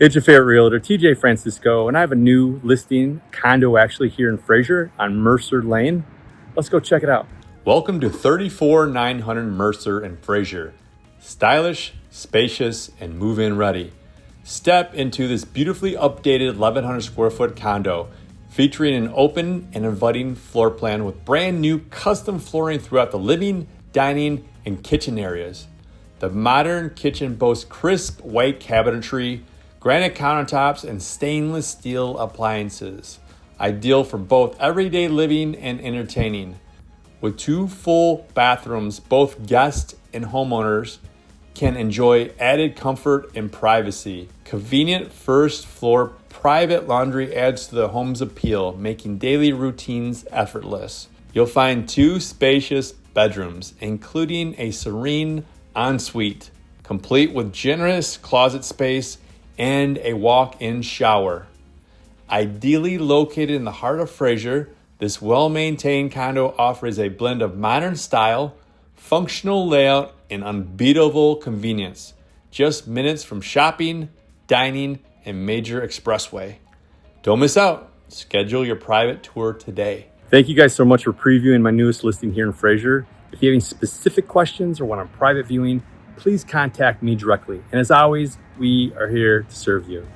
It's your favorite realtor, TJ Francisco, and I have a new listing condo actually here in Fraser on Mercer Lane. Let's go check it out. Welcome to 34900 Mercer in Fraser. Stylish, spacious, and move-in ready. Step into this beautifully updated 1,100 square foot condo featuring an open and inviting floor plan with brand new custom flooring throughout the living, dining, and kitchen areas. The modern kitchen boasts crisp white cabinetry, granite countertops, and stainless steel appliances, ideal for both everyday living and entertaining. With 2 full bathrooms, both guests and homeowners can enjoy added comfort and privacy. Convenient first floor private laundry adds to the home's appeal, making daily routines effortless. You'll find 2 spacious bedrooms, including a serene ensuite, complete with generous closet space and a walk-in shower. Ideally located in the heart of Fraser, this well-maintained condo offers a blend of modern style, functional layout, and unbeatable convenience. Just minutes from shopping, dining, and major expressway. Don't miss out. Schedule your private tour today. Thank you guys so much for previewing my newest listing here in Fraser. If you have any specific questions or want a private viewing, please contact me directly. And as always, we are here to serve you.